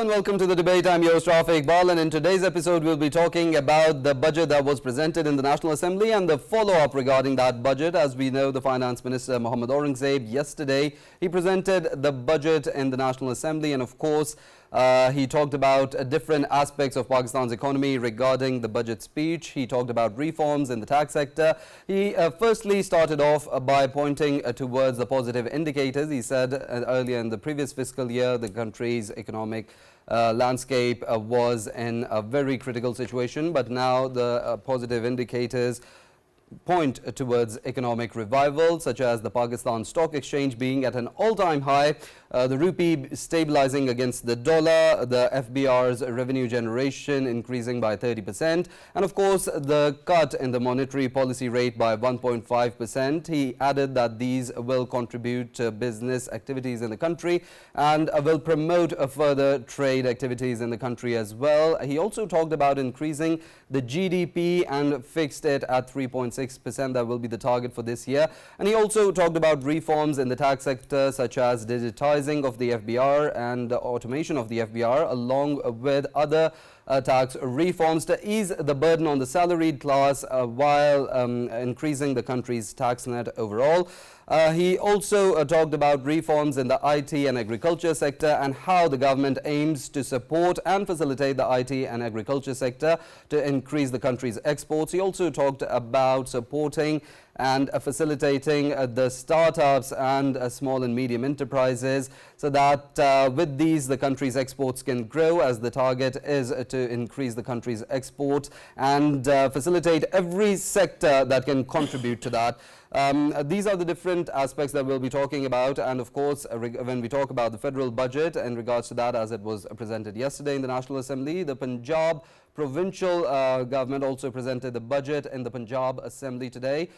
and welcome to the debate. I'm your host Rafae Iqbal, and in today's episode we'll be talking about the budget that was presented in the National Assembly and the follow-up regarding that budget. As we know, the Finance Minister Mohammad Aurangzeb yesterday, he presented the budget in the National Assembly, and of course he talked about different aspects of Pakistan's economy regarding the budget speech. He talked about reforms in the tax sector. He firstly started off by pointing towards the positive indicators. He said earlier in the previous fiscal year, the country's economic landscape was in a very critical situation, but now the positive indicators point towards economic revival, such as the Pakistan Stock Exchange being at an all-time high, the rupee stabilizing against the dollar, the FBR's revenue generation increasing by 30%, and of course the cut in the monetary policy rate by 1.5%. He added that these will contribute to business activities in the country and will promote further trade activities in the country as well. He also talked about increasing the GDP and fixed it at 3.6%. That will be the target for this year. And he also talked about reforms in the tax sector, such as digitizing of the FBR and automation of the FBR, along with other tax reforms to ease the burden on the salaried class while increasing the country's tax net overall. He also talked about reforms in the IT and agriculture sector and how the government aims to support and facilitate the IT and agriculture sector to increase the country's exports. He also talked about supporting and facilitating the startups and small and medium enterprises, so that with these the country's exports can grow, as the target is to increase the country's export and facilitate every sector that can contribute to that. These are the different aspects that we'll be talking about, and of course when we talk about the federal budget in regards to that, as it was presented yesterday in the National Assembly, the Punjab provincial government also presented the budget in the Punjab Assembly today,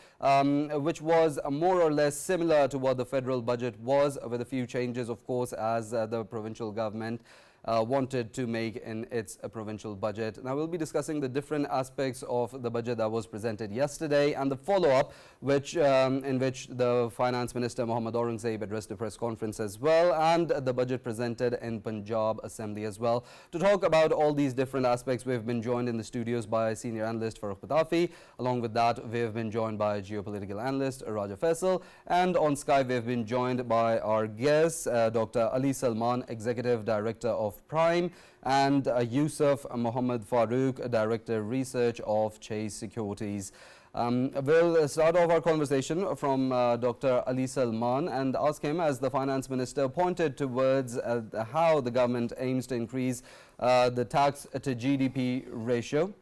which was more or less similar to what the federal budget was, with a few changes, of course, as the provincial government wanted to make in its provincial budget. Now we'll be discussing the different aspects of the budget that was presented yesterday and the follow-up, in which the Finance Minister Mohammad Aurangzeb addressed a press conference as well, and the budget presented in Punjab Assembly as well. To talk about all these different aspects, we've been joined in the studios by senior analyst Farrukh Pitafi. Along with that, we've been joined by geopolitical analyst Raja Faisal, and on Skype we've been joined by our guest Dr. Ali Salman, Executive Director of Prime, and Yousuf Mohammed Farooq, Director Research of Chase Securities. We'll start off our conversation from Dr. Ali Salman and ask him, as the Finance Minister pointed towards how the government aims to increase the tax to GDP ratio.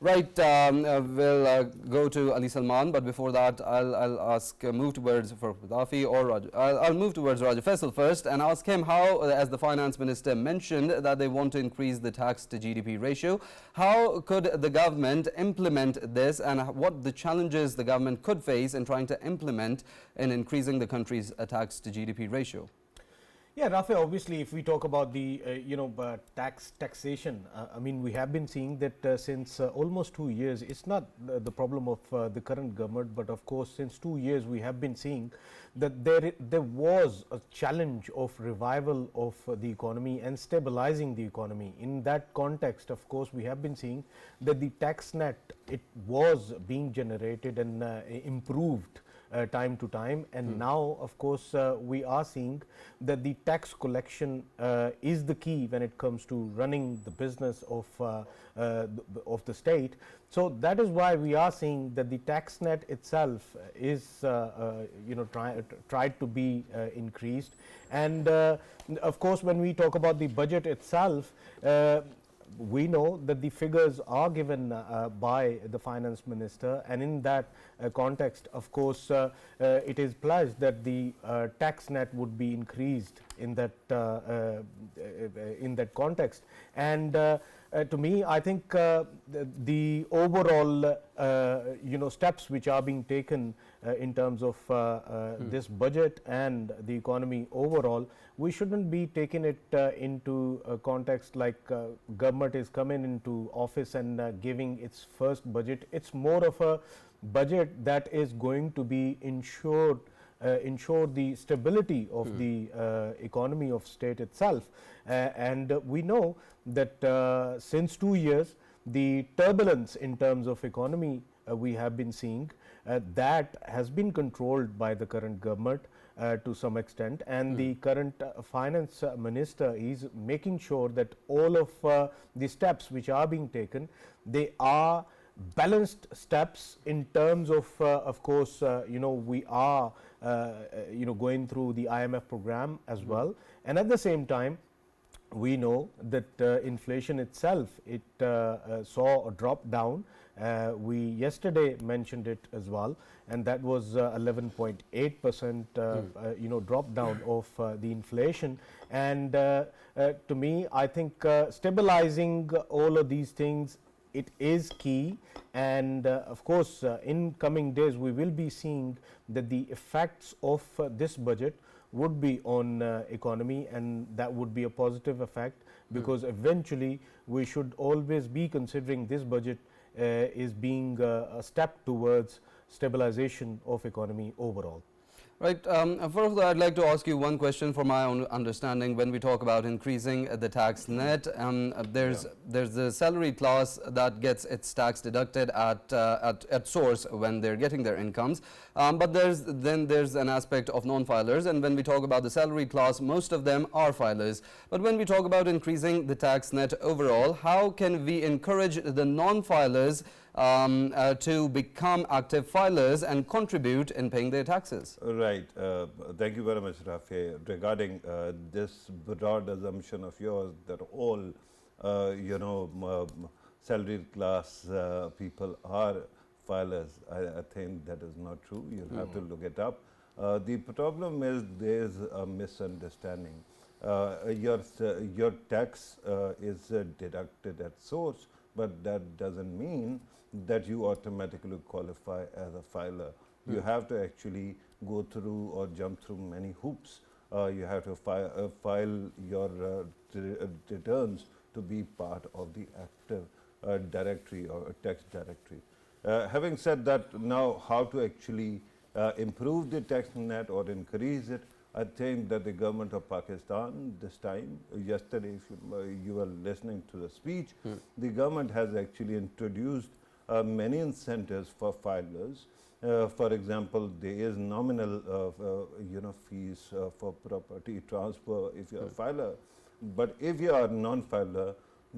Right, we'll go to Ali Salman, but before that, I'll move towards Farooq Pitafi, or I'll move towards Raja Faisal first and ask him how, as the Finance Minister mentioned that they want to increase the tax to GDP ratio, how could the government implement this, and what the challenges the government could face in trying to implement in increasing the country's tax to GDP ratio? Yeah, Rafael, obviously, if we talk about the taxation, I mean, we have been seeing that since almost 2 years. It's not the problem of the current government, but of course, since 2 years, we have been seeing that there was a challenge of revival of the economy and stabilizing the economy. In that context, of course, we have been seeing that the tax net, it was being generated and improved time to time, and now of course we are seeing that the tax collection is the key when it comes to running the business of the state. So that is why we are seeing that the tax net itself is tried to be increased, and of course when we talk about the budget itself, we know that the figures are given by the Finance Minister, and in that context, of course, it is pledged that the tax net would be increased in that context. And to me, I think the overall steps which are being taken in terms of this budget and the economy overall, we shouldn't be taking it into a context like government is coming into office and giving its first budget. It's more of a budget that is going to be ensured ensure the stability of the economy of state itself. And we know that since 2 years, the turbulence in terms of economy we have been seeing, that has been controlled by the current government to some extent, and the current finance minister is making sure that all of the steps which are being taken, they are balanced steps in terms of course, we are going through the IMF program as well, and at the same time we know that inflation itself, it saw a drop down. We yesterday mentioned it as well, and that was 11.8% drop down of the inflation. And to me, I think stabilizing all of these things, it is key, and of course in coming days we will be seeing that the effects of this budget would be on economy, and that would be a positive effect, because eventually we should always be considering this budget is being a step towards stabilization of economy overall. Right. Farooq, I'd like to ask you one question for my own understanding. When we talk about increasing the tax net, there's the salary class that gets its tax deducted at source when they're getting their incomes. But there's an aspect of non-filers, and when we talk about the salary class, most of them are filers. But when we talk about increasing the tax net overall, how can we encourage the non-filers to become active filers and contribute in paying their taxes? Right. Thank you very much, Rafae. Regarding this broad assumption of yours that all, salaried class people are filers, I think that is not true. You'll have to look it up. The problem is there is a misunderstanding. Your tax is deducted at source, but that doesn't mean that you automatically qualify as a filer. You have to actually go through or jump through many hoops. You have to file your returns to be part of the active directory or tax directory. Having said that, now how to actually improve the tax net or increase it, I think that the government of Pakistan this time, yesterday if you were listening to the speech, the government has actually introduced many incentives for filers. For example, there is nominal fees for property transfer if you are a filer, but if you are non-filer,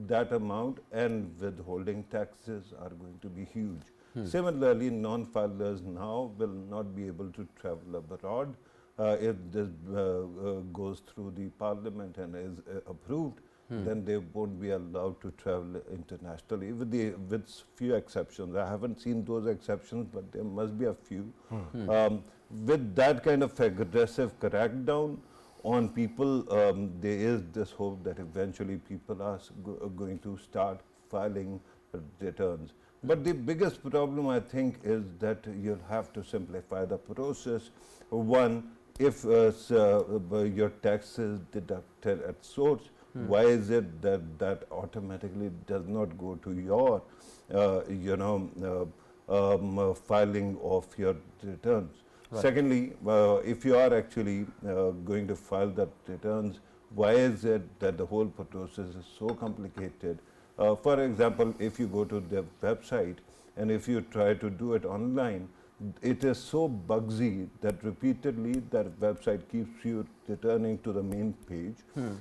that amount and withholding taxes are going to be huge. Similarly, non-filers now will not be able to travel abroad if this goes through the parliament and is approved. Then they won't be allowed to travel internationally, with few exceptions. I haven't seen those exceptions, but there must be a few. With that kind of aggressive crackdown on people, there is this hope that eventually people are going to start filing returns. But the biggest problem, I think, is that you'll have to simplify the process. One, if your tax is deducted at source, why is it that that automatically does not go to your, filing of your returns? Right. Secondly, if you are actually going to file that returns, why is it that the whole process is so complicated? For example, if you go to the website and if you try to do it online, it is so bugsy that repeatedly that website keeps you returning to the main page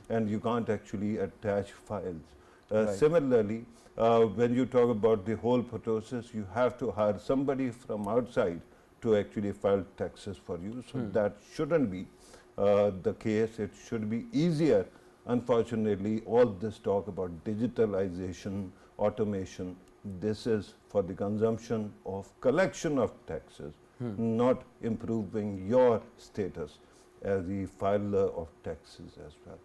and you can't actually attach files. Right. Similarly, when you talk about the whole process, you have to hire somebody from outside to actually file taxes for you. So that shouldn't be the case. It should be easier. Unfortunately, all this talk about digitalization, automation, this is for the consumption of collection of taxes, not improving your status as the filer of taxes as well.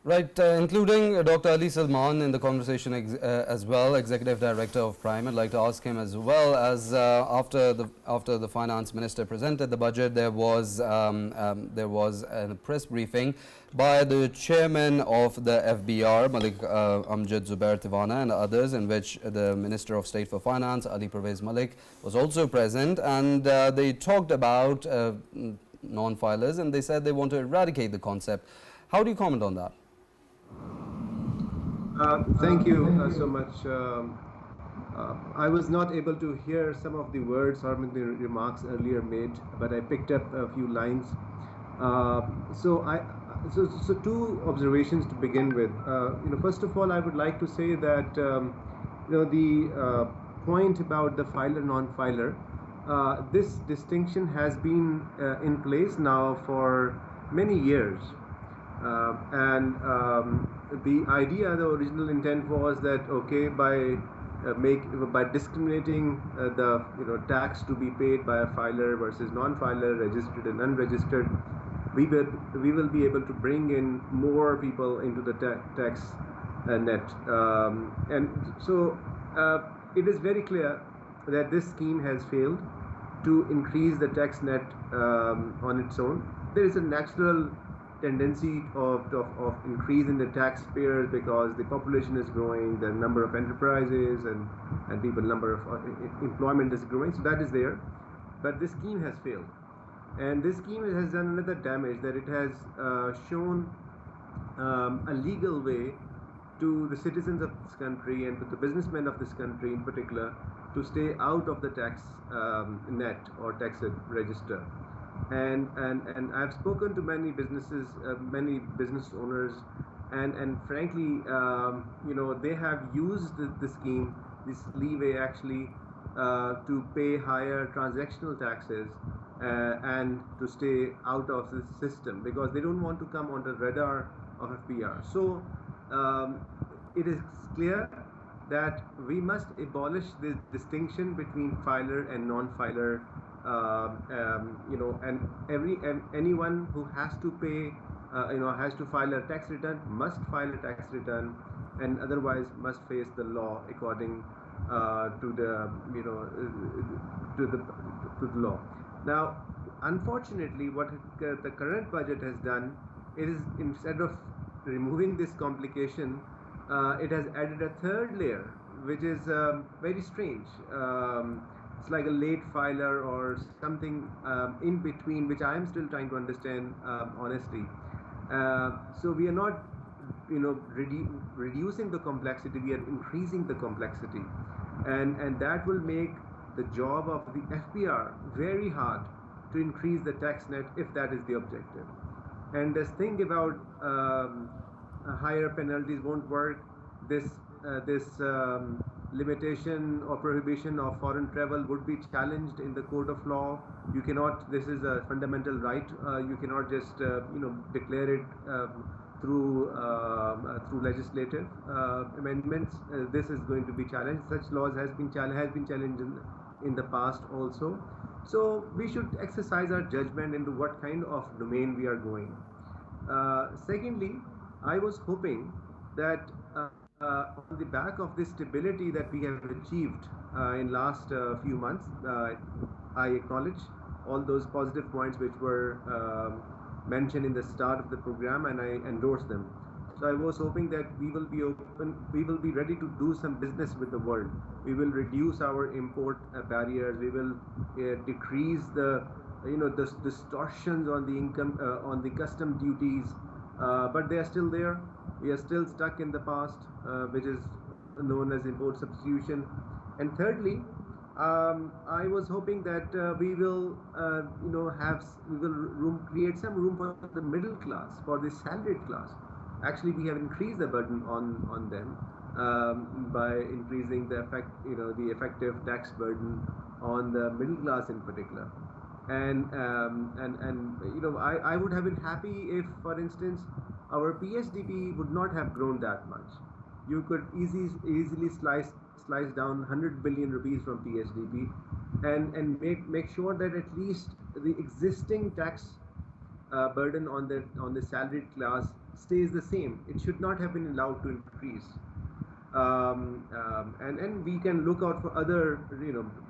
Right, including Dr. Ali Salman in the conversation as well, Executive Director of Prime. I'd like to ask him as well, as after the Finance Minister presented the budget, there was a press briefing by the Chairman of the FBR, Malik Amjad Zubair Tiwana, and others, in which the Minister of State for Finance, Ali Pervez Malik, was also present, and they talked about non-filers, and they said they want to eradicate the concept. How do you comment on that? Thank you so much. I was not able to hear some of the words or the remarks earlier made, but I picked up a few lines. So two observations to begin with. First of all, I would like to say that the point about the filer non-filer, this distinction has been in place now for many years. The idea, the original intent was that okay, by discriminating the tax to be paid by a filer versus non-filer, registered and unregistered, we will be able to bring in more people into the tax net, and so it is very clear that this scheme has failed to increase the tax net on its own. There is a natural tendency of increase in the taxpayers because the population is growing, the number of enterprises and people, number of employment is growing, so that is there. But this scheme has failed, and this scheme has done another damage, that it has shown a legal way to the citizens of this country and to the businessmen of this country in particular to stay out of the tax net or tax register. And I've spoken to many businesses, many business owners, and frankly, they have used the scheme, this leeway actually, to pay higher transactional taxes and to stay out of the system because they don't want to come on the radar of FPR. So it is clear that we must abolish the distinction between filer and non-filer. And anyone who has to pay, has to file a tax return must file a tax return, and otherwise must face the law according to the law. Now, unfortunately, what the current budget has done is, instead of removing this complication, it has added a third layer, which is very strange. It's like a late filer or something in between, which I am still trying to understand honestly. So we are not, reducing the complexity; we are increasing the complexity, and that will make the job of the FPR very hard to increase the tax net if that is the objective. And this thing about higher penalties won't work. This limitation or prohibition of foreign travel would be challenged in the court of law. You cannot, this is a fundamental right, you cannot just declare it through legislative amendments. This is going to be challenged. Such laws has been challenged in the past also. So we should exercise our judgment into what kind of domain we are going. Secondly, I was hoping that on the back of this stability that we have achieved in last few months, I acknowledge all those positive points which were mentioned in the start of the program, and I endorse them. So I was hoping that we will be open, we will be ready to do some business with the world. We will reduce our import barriers. We will decrease the the distortions on the income, on the custom duties, but they are still there. We are still stuck in the past, which is known as import substitution. And thirdly, I was hoping that we will, create some room for the middle class, for the salaried class. Actually, we have increased the burden on them by increasing the the effective tax burden on the middle class in particular. And I would have been happy if, for instance, our PSDP would not have grown that much. You could easily slice down 100 billion rupees from PSDP and make sure that at least the existing tax burden on the salaried class stays the same. It should not have been allowed to increase. And we can look out for other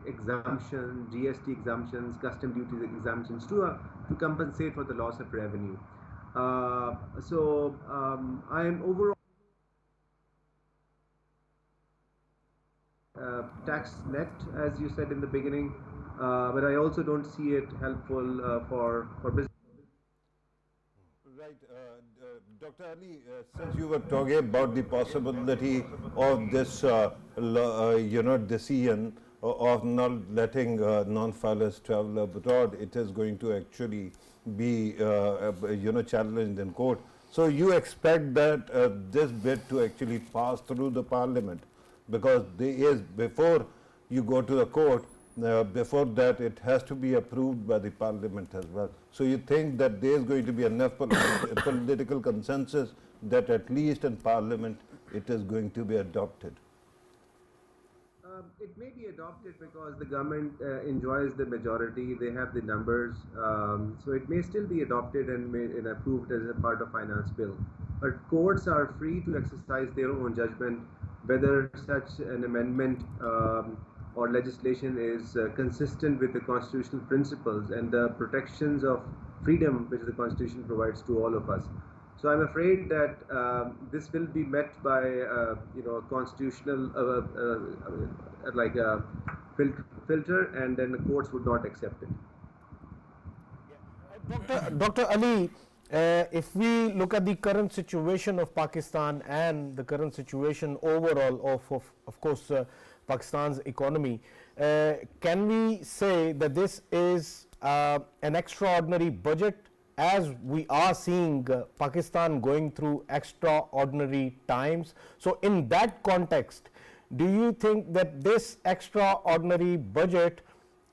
exemptions, GST exemptions, custom duties exemptions to compensate for the loss of revenue. So I am overall tax net, as you said in the beginning, but I also don't see it helpful for business. Right. Dr. Ali, since you were talking about the possibility of this, decision of not letting non-filers travel abroad, it is going to actually be, challenged in court. So you expect that this bid to actually pass through the parliament, because there is, before you go to the court, before that it has to be approved by the parliament as well. So you think that there is going to be enough political consensus that at least in parliament it is going to be adopted? It may be adopted because the government enjoys the majority. They have the numbers, so it may still be adopted and approved as a part of finance bill. But courts are free to exercise their own judgment whether such an amendment or legislation is consistent with the constitutional principles and the protections of freedom which the Constitution provides to all of us. So I'm afraid that this will be met by a constitutional like a filter, and then the courts would not accept it. Dr. Ali, if we look at the current situation of Pakistan and the current situation overall of course, Pakistan's economy, can we say that this is an extraordinary budget, as we are seeing Pakistan going through extraordinary times? So in that context, do you think that this extraordinary budget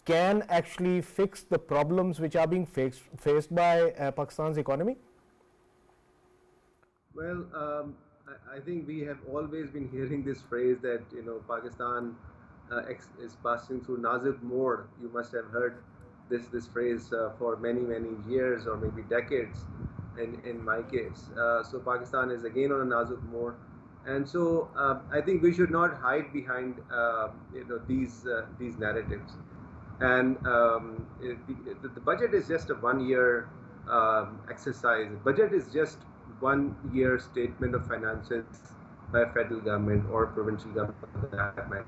can actually fix the problems which are being faced by Pakistan's economy? Well, I think we have always been hearing this phrase that Pakistan is passing through Nazuk mode. You must have heard this phrase for many years or maybe decades. In my case, so Pakistan is again on a Nazuk mode, and so I think we should not hide behind these narratives. And the budget is just a 1 year exercise. The budget is just 1 year statement of finances by federal government or provincial government.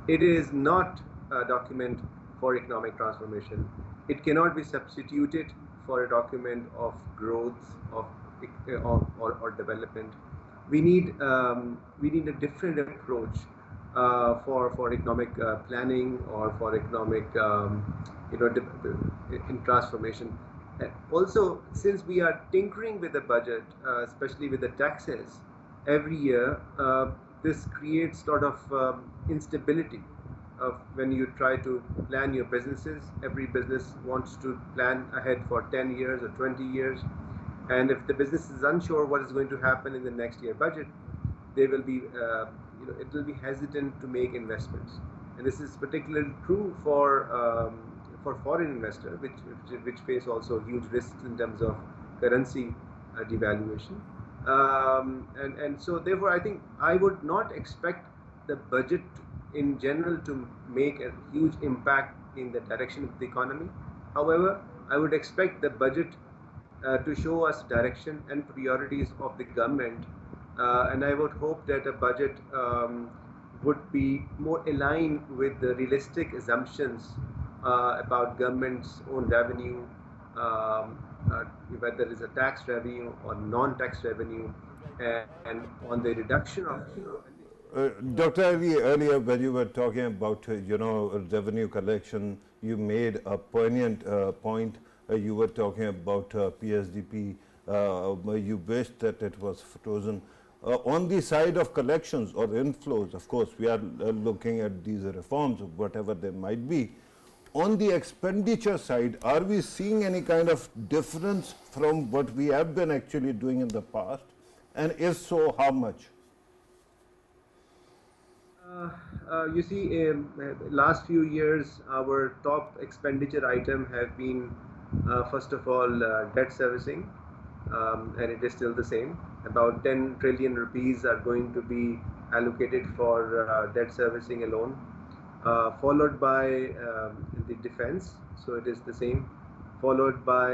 It is not a document for economic transformation. It cannot be substituted for a document of growth or development. We need a different approach for economic planning or for economic in transformation. Also, since we are tinkering with the budget, especially with the taxes, every year, this creates sort of instability. When you try to plan your businesses, every business wants to plan ahead for 10 years or 20 years. And if the business is unsure what is going to happen in the next year budget, they will be, it will be hesitant to make investments. And this is particularly true for foreign investors, which face also huge risks in terms of currency devaluation. And so therefore, I think I would not expect the budget in general to make a huge impact in the direction of the economy. However, I would expect the budget to show us direction and priorities of the government, and I would hope that a budget would be more aligned with the realistic assumptions about government's own revenue, whether it's a tax revenue or non-tax revenue, and on the reduction of Dr. Ali, earlier when you were talking about revenue collection, you made a poignant point. You were talking about PSDP. You wished that it was frozen. On the side of collections or inflows, of course, we are looking at these reforms, whatever they might be. On the expenditure side, are we seeing any kind of difference from what we have been actually doing in the past? And if so, how much? You see, last few years, our top expenditure item have been, first of all, debt servicing, and it is still the same. About 10 trillion rupees are going to be allocated for debt servicing alone, followed by the defense, so it is the same, followed by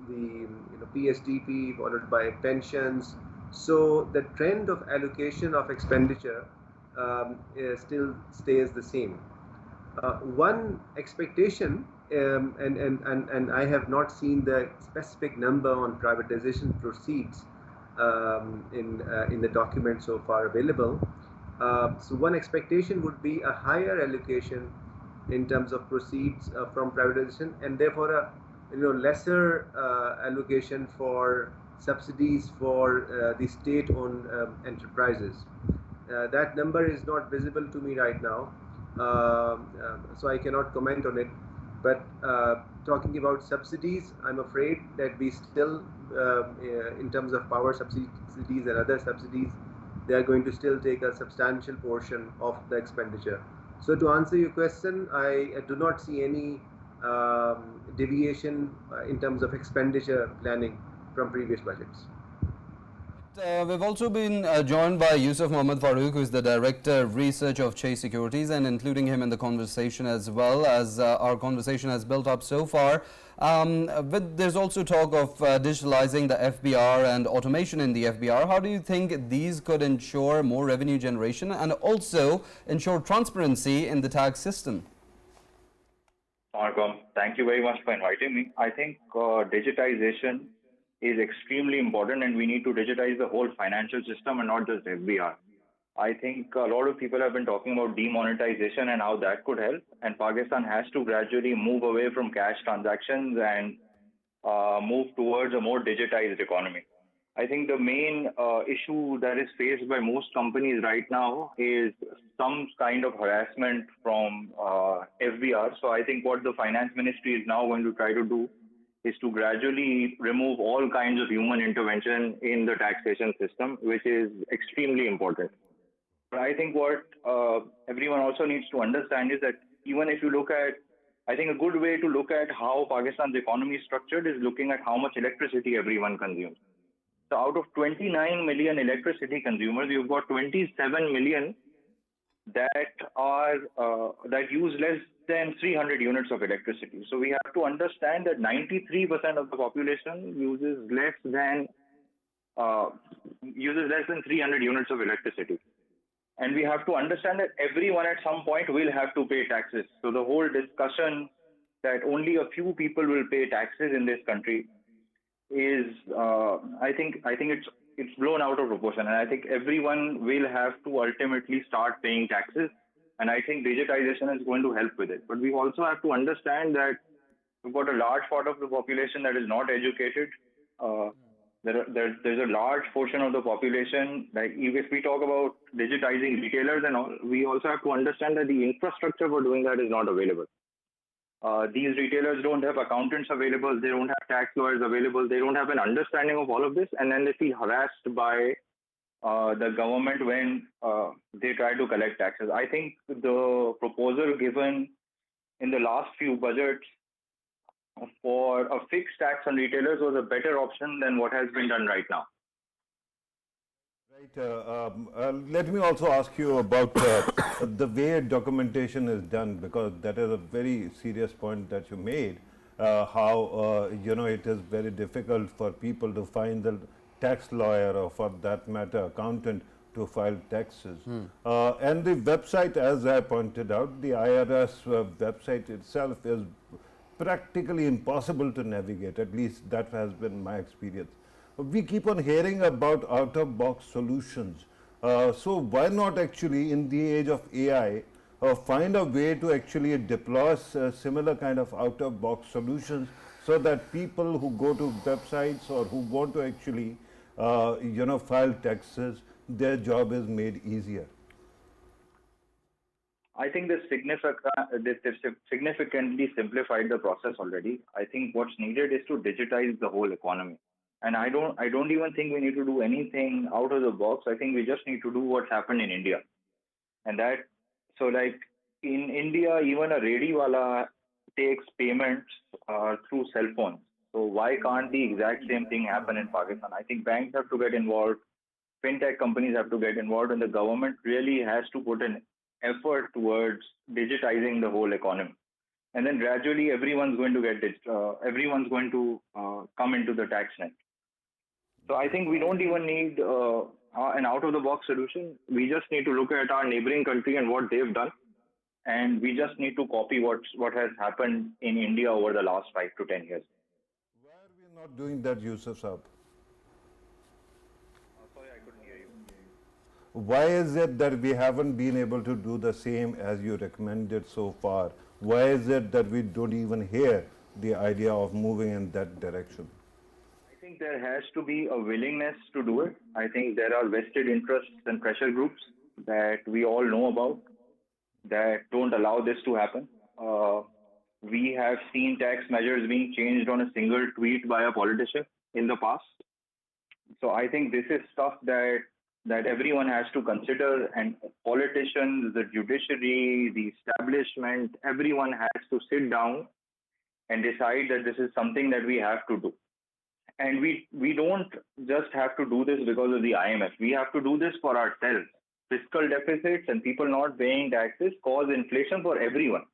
the PSDP, followed by pensions. So the trend of allocation of expenditure still stays the same. One expectation, and I have not seen the specific number on privatization proceeds in the document so far available. So one expectation would be a higher allocation in terms of proceeds from privatization, and therefore a lesser allocation for subsidies for the state-owned enterprises. That number is not visible to me right now, so I cannot comment on it. But talking about subsidies, I'm afraid that we still, in terms of power subsidies and other subsidies, they are going to still take a substantial portion of the expenditure. So to answer your question, I do not see any deviation in terms of expenditure planning from previous budgets. We've also been joined by Yousuf Farrukh, who is the Director of Research of Chase Securities, and including him in the conversation as well, as our conversation has built up so far. But there's also talk of digitalizing the FBR and automation in the FBR. How do you think these could ensure more revenue generation and also ensure transparency in the tax system? Thank you very much for inviting me. I think digitization is extremely important, and we need to digitize the whole financial system and not just FBR. I think a lot of people have been talking about demonetization and how that could help, and Pakistan has to gradually move away from cash transactions and move towards a more digitized economy. I think the main issue that is faced by most companies right now is some kind of harassment from FBR. So I think what the finance ministry is now going to try to do is to gradually remove all kinds of human intervention in the taxation system, which is extremely important. But I think what everyone also needs to understand is that even if you look at, I think a good way to look at how Pakistan's economy is structured is looking at how much electricity everyone consumes. So out of 29 million electricity consumers, you've got 27 million that are that use less than 300 units of electricity. So we have to understand that 93% of the population uses less than 300 units of electricity. And we have to understand that everyone at some point will have to pay taxes. So the whole discussion that only a few people will pay taxes in this country is, I think it's blown out of proportion. And I think everyone will have to ultimately start paying taxes. And I think digitization is going to help with it. But we also have to understand that we've got a large part of the population that is not educated. There's a large portion of the population, like if we talk about digitizing retailers and all, we also have to understand that the infrastructure for doing that is not available. These retailers don't have accountants available, they don't have tax lawyers available, they don't have an understanding of all of this, and then they feel harassed by the government when they try to collect taxes. I think the proposal given in the last few budgets for a fixed tax on retailers was a better option than what has been done right now. Right. Let me also ask you about the way documentation is done, because that is a very serious point that you made. How it is very difficult for people to find the tax lawyer, or for that matter accountant, to file taxes. And the website, as I pointed out, the IRS website itself is practically impossible to navigate. At least that has been my experience. We keep on hearing about out-of-box solutions. So why not actually, in the age of AI, find a way to actually deploy similar kind of out-of-box solutions, so that people who go to websites or who want to actually file taxes, their job is made easier? I think this significantly simplified the process already. I think what's needed is to digitize the whole economy. And I don't even think we need to do anything out of the box. I think we just need to do what's happened in India. And so like in India, even a rediwala takes payments through cell phones. So why can't the exact same thing happen in Pakistan? I think banks have to get involved, fintech companies have to get involved, and the government really has to put an effort towards digitizing the whole economy. And then gradually everyone's going to come into the tax net. So I think we don't even need an out-of-the-box solution. We just need to look at our neighboring country and what they've done. and we just need to copy what has happened in India over the last 5 to 10 years. Why are we not doing that, Yousuf Saab? Sorry, I couldn't hear you. Why is it that we haven't been able to do the same as you recommended so far? Why is it that we don't even hear the idea of moving in that direction? I think there has to be a willingness to do it. I think there are vested interests and pressure groups that we all know about that don't allow this to happen. We have seen tax measures being changed on a single tweet by a politician in the past. So I think this is stuff that everyone has to consider, and politicians, the judiciary, the establishment, everyone has to sit down and decide that this is something that we have to do. And we don't just have to do this because of the IMF. We have to do this for ourselves. Fiscal deficits and people not paying taxes cause inflation for everyone.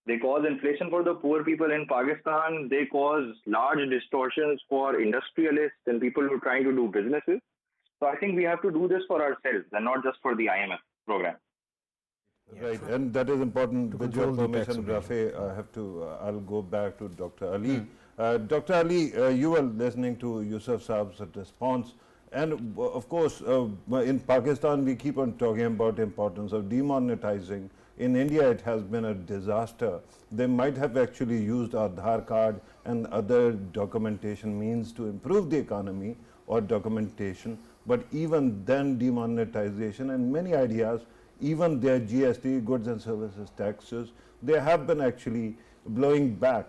They cause inflation for the poor people in Pakistan. They cause large distortions for industrialists and people who are trying to do businesses. So I think we have to do this for ourselves and not just for the IMF program. Right, and that is important. To With your control the tax permission, Rafae, I'll go back to Dr. Ali. Dr. Ali, you were listening to Yousuf Saab's response, and of course, in Pakistan, we keep on talking about the importance of demonetizing. In India, it has been a disaster. They might have actually used Aadhaar card and other documentation means to improve the economy or documentation, but even then, demonetization and many ideas, even their GST, goods and services taxes, they have been actually blowing back.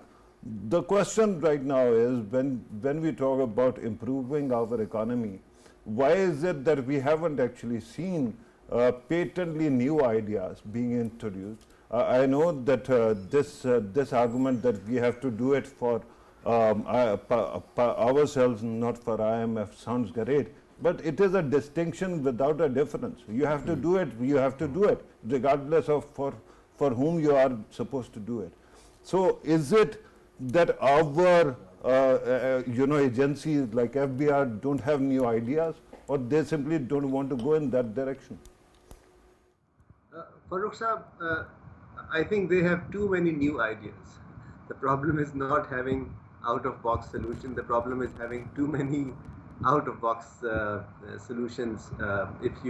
The question right now is, when we talk about improving our economy, why is it that we haven't actually seen patently new ideas being introduced? I know that this argument that we have to do it for ourselves, not for IMF, sounds great. But it is a distinction without a difference. You have to do it, you have to do it, regardless of for whom you are supposed to do it. So is it that our agencies like FBR don't have new ideas, or they simply don't want to go in that direction? Farooq Saab, I think they have too many new ideas. The problem is not having out-of-box solution. The problem is having too many out-of-box solutions. If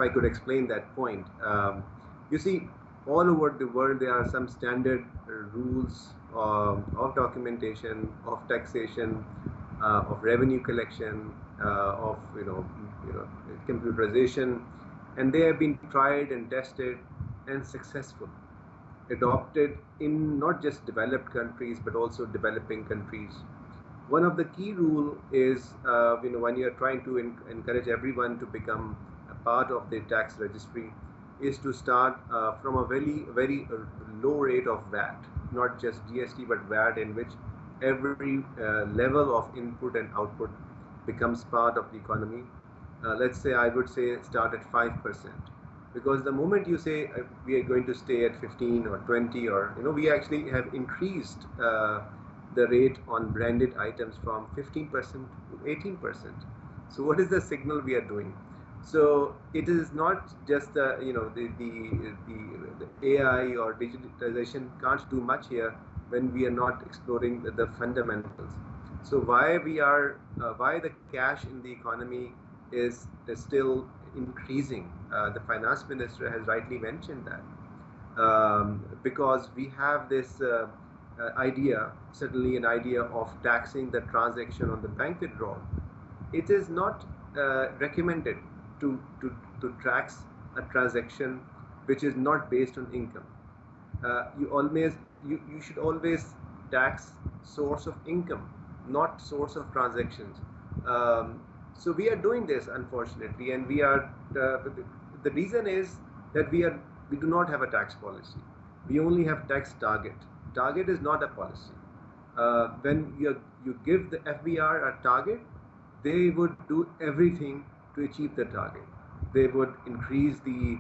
I could explain that point, you see, all over the world there are some standard rules of documentation, of taxation, of revenue collection, of computerization, and they have been tried and tested and successful, adopted in not just developed countries but also developing countries. One of the key rule is, when you are trying to encourage everyone to become a part of the tax registry, is to start from a very, very low rate of VAT, not just GST but VAT, in which every level of input and output becomes part of the economy. Let's say, I would say, start at 5%. Because the moment you say we are going to stay at 15 or 20, or we actually have increased the rate on branded items from 15% to 18%. So what is the signal we are doing? So it is not just the AI or digitization can't do much here when we are not exploring the fundamentals. So why the cash in the economy is still increasing? The finance minister has rightly mentioned that, because we have this idea, certainly an idea of taxing the transaction on the bank withdrawal. It is not recommended to tax a transaction which is not based on income. You should always tax source of income, not source of transactions. So we are doing this, unfortunately, and we are. The reason is that we do not have a tax policy. We only have tax target. Target is not a policy. When you give the FBR a target, they would do everything to achieve the target. They would increase the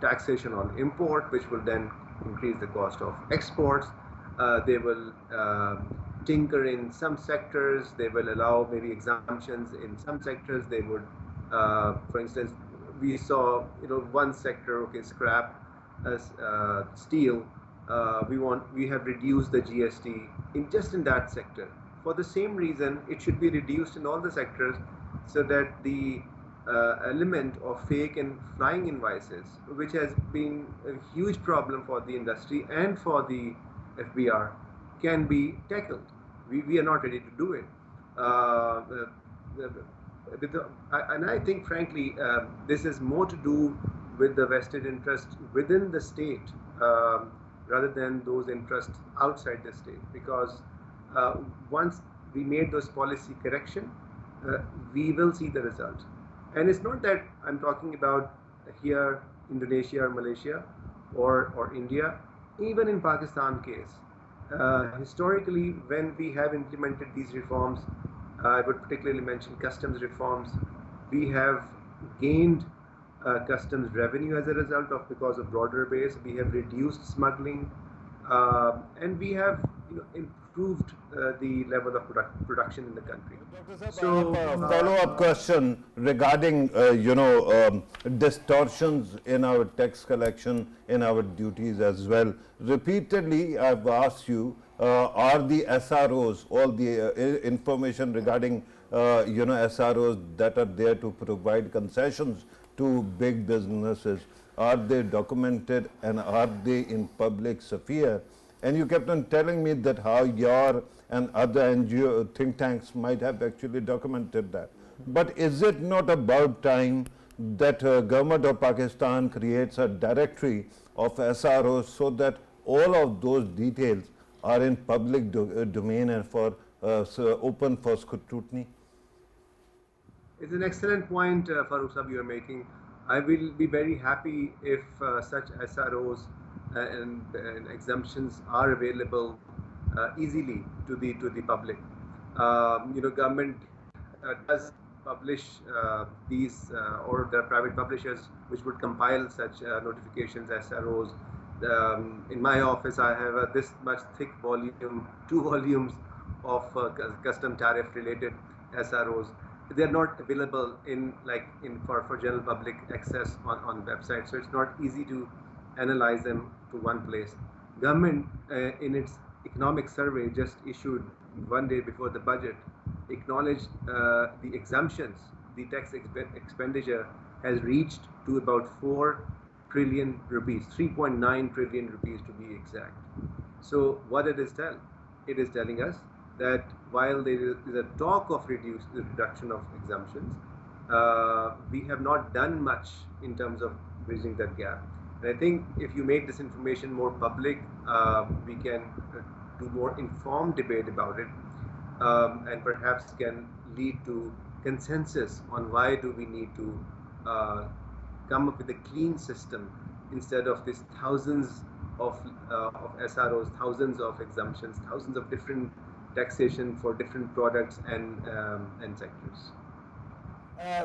taxation on import, which will then increase the cost of exports. They will tinker in some sectors. They will allow maybe exemptions in some sectors. They would, for instance, we saw, one sector, okay, scrap, as steel. We have reduced the GST in that sector. For the same reason, it should be reduced in all the sectors, so that the element of fake and flying invoices, which has been a huge problem for the industry and for the FBR, can be tackled. We are not ready to do it. And I think, frankly, this is more to do with the vested interest within the state rather than those interests outside the state. Because once we made those policy correction, we will see the result. And it's not that I'm talking about here, Indonesia or Malaysia or India. Even in Pakistan case, historically, when we have implemented these reforms, I would particularly mention customs reforms. We have gained customs revenue as a result of, because of broader base. We have reduced smuggling, and we have improved the level of production in the country. So, follow-up question regarding distortions in our tax collection, in our duties as well. Repeatedly, I've asked you, are the SROs, all the information regarding SROs that are there to provide concessions to big businesses, are they documented and are they in public sphere? And you kept on telling me that how your and other NGO think tanks might have actually documented that. But is it not about time that government of Pakistan creates a directory of SROs so that all of those details are in public domain and for open for scrutiny? It's an excellent point, Farooq Sahab, you are making. I will be very happy if such SROs and exemptions are available easily to the public. Government does publish these, or the private publishers which would compile such notifications, SROs. In my office, I have this much thick volume, 2 volumes of custom tariff related SROs. They are not available for general public access on website, so it's not easy to analyze them to one place. Government in its economic survey just issued one day before the budget acknowledged the exemptions. The tax expenditure has reached to about 4 trillion rupees, 3.9 trillion rupees to be exact. So what it is telling us that while there is a talk of reduction of exemptions, we have not done much in terms of bridging that gap. And I think if you make this information more public, we can do more informed debate about it, and perhaps can lead to consensus on why do we need to come up with a clean system instead of these thousands of SROs, thousands of exemptions, thousands of different taxation for different products and sectors.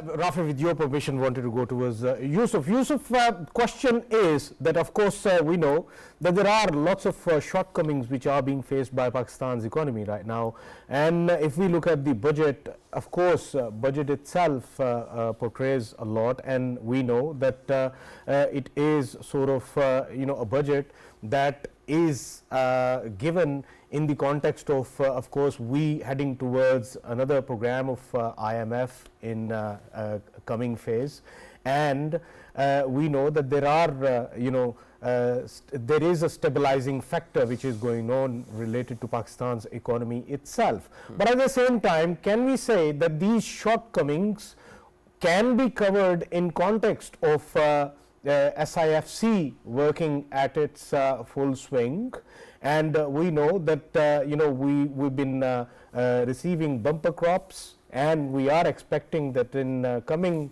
Rafae, with your permission, wanted to go towards Yousuf. Yousuf, question is that, of course, we know that there are lots of shortcomings which are being faced by Pakistan's economy right now. And if we look at the budget, of course, budget itself portrays a lot, and we know that it is sort of, a budget that is given in the context of course, we heading towards another program of IMF in coming phase, and we know that there are, there is a stabilizing factor which is going on related to Pakistan's economy itself. But at the same time, can we say that these shortcomings can be covered in context of SIFC working at its full swing? And we know that we've been receiving bumper crops, and we are expecting that in coming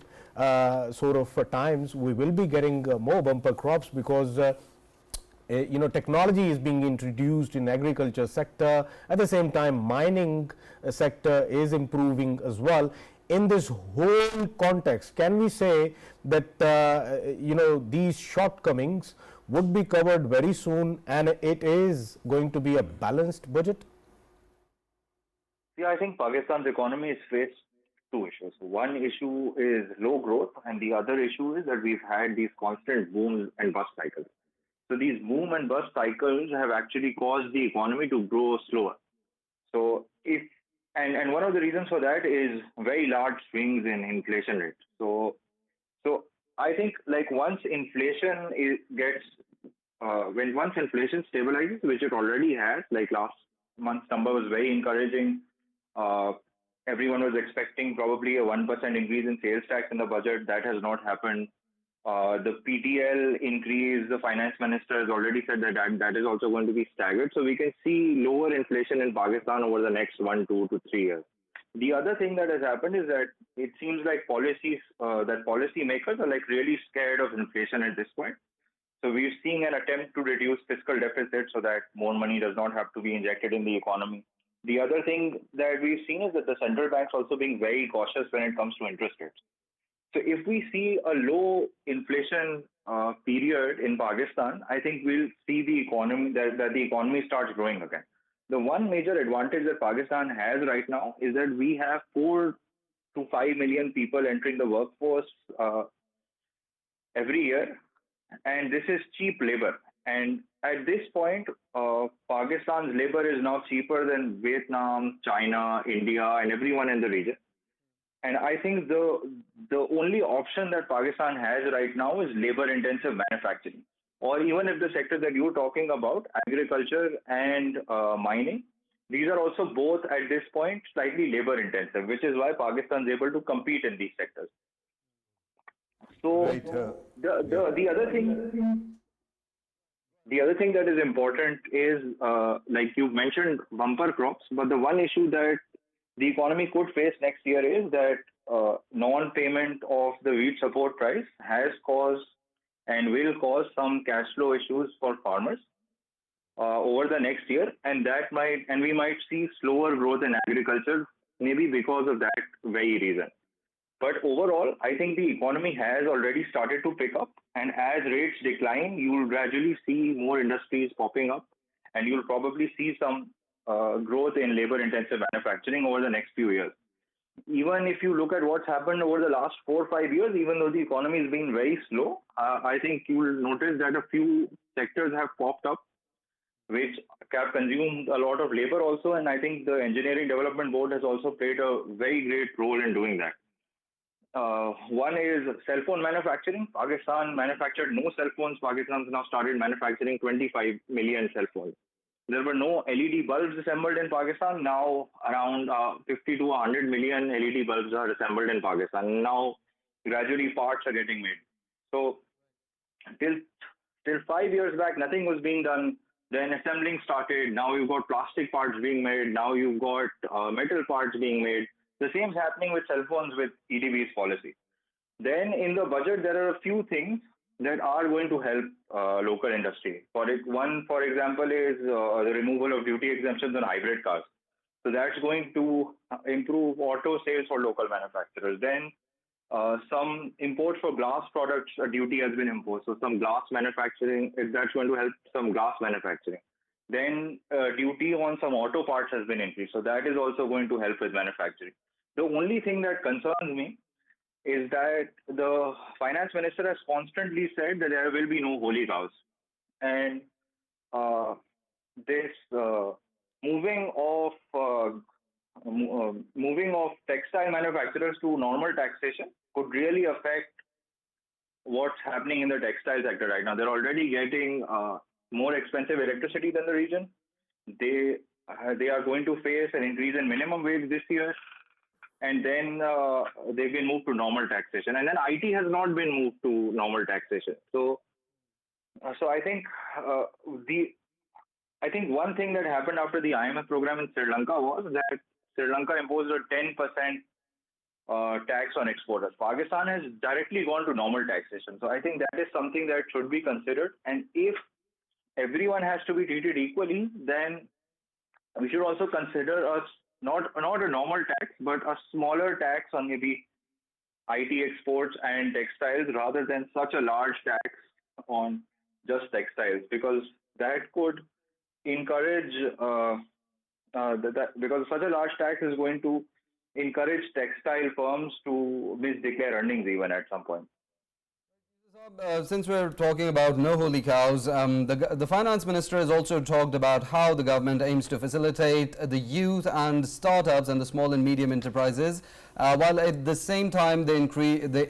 sort of times we will be getting more bumper crops, because technology is being introduced in agriculture sector. At the same time, mining sector is improving as well. In this whole context, can we say that these shortcomings would be covered very soon, and it is going to be a balanced budget? Yeah, I think Pakistan's economy is faced two issues. One issue is low growth, and the other issue is that we've had these constant boom and bust cycles. So these boom and bust cycles have actually caused the economy to grow slower. So if and one of the reasons for that is very large swings in inflation rate. So I think like once inflation once inflation stabilizes, which it already has, like last month's number was very encouraging. Uh, Everyone was expecting probably a 1% increase in sales tax in the budget. That has not happened. The PTL increase, the finance minister has already said that is also going to be staggered. So we can see lower inflation in Pakistan over the next 1, 2 to 3 years. The other thing that has happened is that it seems like policy makers are like really scared of inflation at this point. So we're seeing an attempt to reduce fiscal deficit so that more money does not have to be injected in the economy. The other thing that we've seen is that the central banks also being very cautious when it comes to interest rates. So if we see a low inflation period in Pakistan, I think we'll see the economy that the economy starts growing again. The one major advantage that Pakistan has right now is that we have 4 to 5 million people entering the workforce every year, and this is cheap labor. And at this point, Pakistan's labor is now cheaper than Vietnam, China, India, and everyone in the region. And I think the only option that Pakistan has right now is labor-intensive manufacturing. Or even if the sectors that you're talking about, agriculture and mining, these are also both at this point slightly labor-intensive, which is why Pakistan is able to compete in these sectors. So Right. the other thing that is important is like you mentioned bumper crops, but the one issue that the economy could face next year is that non-payment of the wheat support price has caused and will cause some cash flow issues for farmers over the next year, and we might see slower growth in agriculture, maybe because of that very reason. But overall, I think the economy has already started to pick up, and as rates decline, you will gradually see more industries popping up, and you'll probably see some growth in labor-intensive manufacturing over the next few years. Even if you look at what's happened over the last 4 or 5 years, even though the economy has been very slow, I think you will notice that a few sectors have popped up, which have consumed a lot of labor also, and I think the Engineering Development Board has also played a very great role in doing that. One is cell phone manufacturing. Pakistan manufactured no cell phones. Pakistan has now started manufacturing 25 million cell phones. There were no LED bulbs assembled in Pakistan. Now around 50 to 100 million LED bulbs are assembled in Pakistan. Now gradually parts are getting made. So till 5 years back, nothing was being done. Then assembling started. Now you've got plastic parts being made. Now you've got metal parts being made. The same is happening with cell phones with EDB's policy. Then in the budget, there are a few things that are going to help local industry. One, for example, is the removal of duty exemptions on hybrid cars. So that's going to improve auto sales for local manufacturers. Then some imports for glass products, a duty has been imposed. So some glass manufacturing, that's going to help some glass manufacturing. Then duty on some auto parts has been increased. So that is also going to help with manufacturing. The only thing that concerns me is that the finance minister has constantly said that there will be no holy cows. And this moving of textile manufacturers to normal taxation could really affect what's happening in the textile sector right now. They're already getting more expensive electricity than the region. They are going to face an increase in minimum wage this year, and then they've been moved to normal taxation, and then IT has not been moved to normal taxation. So I think one thing that happened after the IMF program in Sri Lanka was that Sri Lanka imposed a 10% tax on exporters. Pakistan has directly gone to normal taxation. So I think that is something that should be considered. And if everyone has to be treated equally, then we should also consider not a normal tax, but a smaller tax on maybe IT exports and textiles rather than such a large tax on just textiles, because that could encourage because such a large tax is going to encourage textile firms to misdeclare earnings even at some point. Since we're talking about no holy cows, the finance minister has also talked about how the government aims to facilitate the youth and startups and the small and medium enterprises, while at the same time they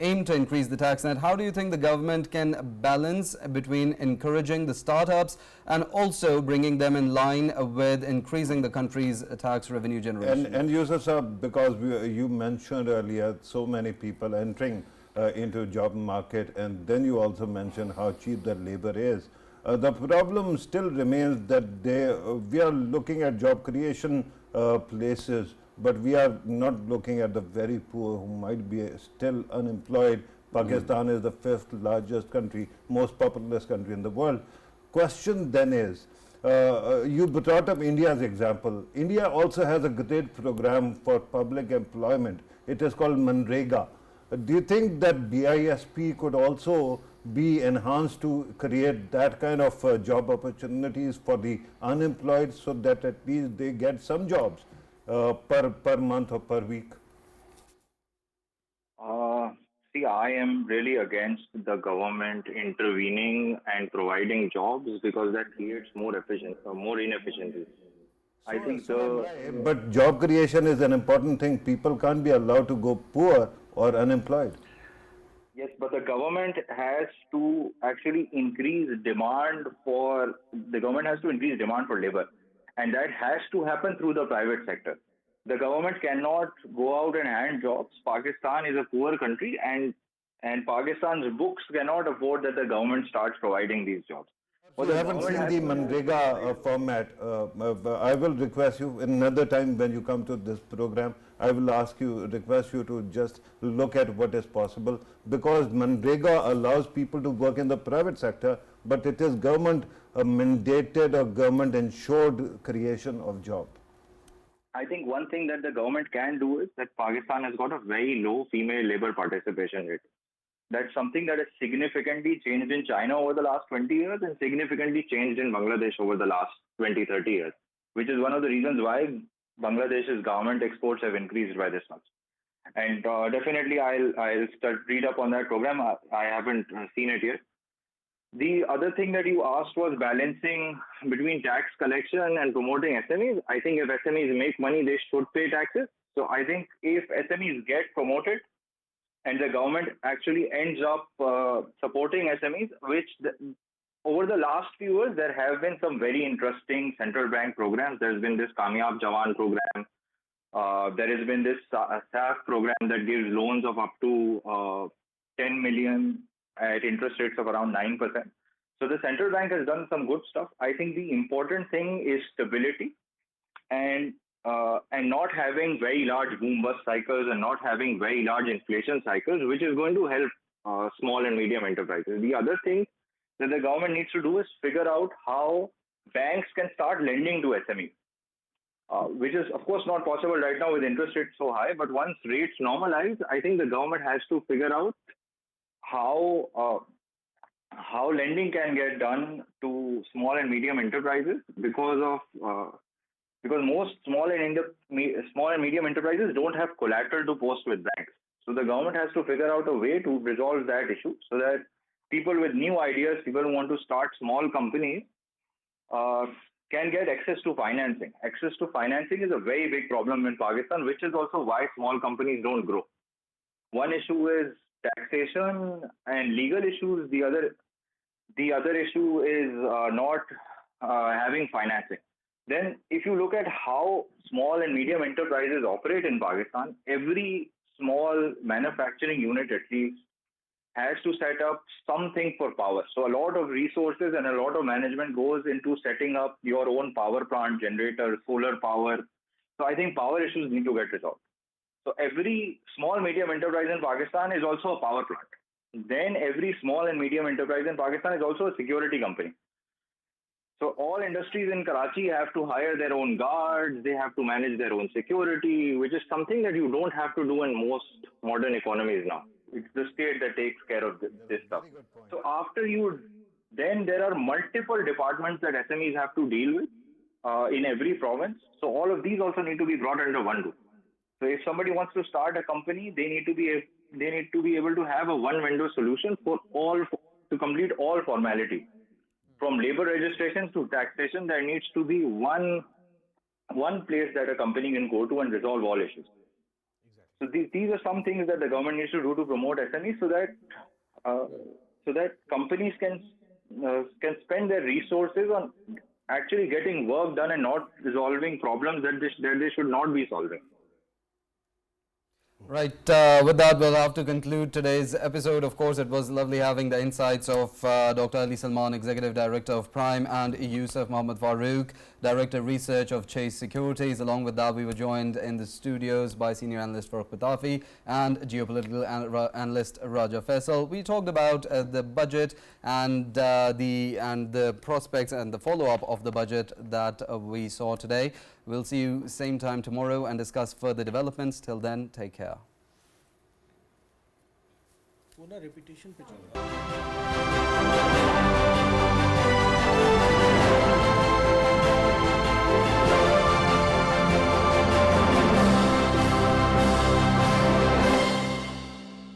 aim to increase the tax net. How do you think the government can balance between encouraging the startups and also bringing them in line with increasing the country's tax revenue generation? And Yousuf, because you mentioned earlier so many people entering into job market, and then you also mentioned how cheap that labor is. The problem still remains that we are looking at job creation places, but we are not looking at the very poor who might be still unemployed. Pakistan is the 5th largest country, most populous country in the world. Question then is, you brought up India's example. India also has a great program for public employment. It is called Manrega. Do you think that BISP could also be enhanced to create that kind of job opportunities for the unemployed, so that at least they get some jobs per month or per week? See, I am really against the government intervening and providing jobs, because that creates more inefficiency. I think But job creation is an important thing. People can't be allowed to go poor or unemployed. yes, but the government has to actually increase demand for labor, and that has to happen through the private sector. The government cannot go out and hand jobs. Pakistan is a poor country, and Pakistan's books cannot afford that the government starts providing these jobs. So you haven't seen the Manrega format. I will request you another time when you come to this program, I will request you to just look at what is possible, because Manrega allows people to work in the private sector, but it is government mandated or government ensured creation of job. I think one thing that the government can do is that Pakistan has got a very low female labor participation rate. That's something that has significantly changed in China over the last 20 years and significantly changed in Bangladesh over the last 20, 30 years, which is one of the reasons why Bangladesh's garment exports have increased by this much. And definitely I'll read up on that program. I haven't seen it yet. The other thing that you asked was balancing between tax collection and promoting SMEs. I think if SMEs make money, they should pay taxes. So I think if SMEs get promoted and the government actually ends up supporting SMEs, over the last few years, there have been some very interesting central bank programs. There's been this Kamyab Jawan program. There has been this SAF program that gives loans of up to 10 million at interest rates of around 9%. So the central bank has done some good stuff. I think the important thing is stability and not having very large boom bust cycles and not having very large inflation cycles, which is going to help small and medium enterprises. The other thing that the government needs to do is figure out how banks can start lending to SMEs, which is of course not possible right now with interest rates so high. But once rates normalize, I think the government has to figure out how lending can get done to small and medium enterprises, because most small and medium enterprises don't have collateral to post with banks. So the government has to figure out a way to resolve that issue, so that people with new ideas, people who want to start small companies, can get access to financing. Access to financing is a very big problem in Pakistan, which is also why small companies don't grow. One issue is taxation and legal issues. The other issue is not having financing. Then if you look at how small and medium enterprises operate in Pakistan, every small manufacturing unit at least has to set up something for power. So a lot of resources and a lot of management goes into setting up your own power plant, generator, solar power. So I think power issues need to get resolved. So every small medium enterprise in Pakistan is also a power plant. Then every small and medium enterprise in Pakistan is also a security company. So all industries in Karachi have to hire their own guards, they have to manage their own security, which is something that you don't have to do in most modern economies now. It's the state that takes care of this stuff. So then there are multiple departments that SMEs have to deal with in every province. So all of these also need to be brought under one roof. So if somebody wants to start a company, they need to be able to have a one-window solution to complete all formality. From labor registrations to taxation, there needs to be one place that a company can go to and resolve all issues. So these are some things that the government needs to do to promote SMEs so that companies can spend their resources on actually getting work done and not resolving problems that they should not be solving. Right. With that, we'll have to conclude today's episode. Of course, it was lovely having the insights of Dr. Ali Salman, Executive Director of Prime, and Yousuf Mohammed Farrukh, Director Research of Chase Securities. Along with that, we were joined in the studios by Senior Analyst Farrukh Pitafi and Geopolitical Analyst Raja Faisal. We talked about the budget and the prospects and the follow-up of the budget that we saw today. We'll see you same time tomorrow and discuss further developments. Till then, take care. repetition पे चल रहा है।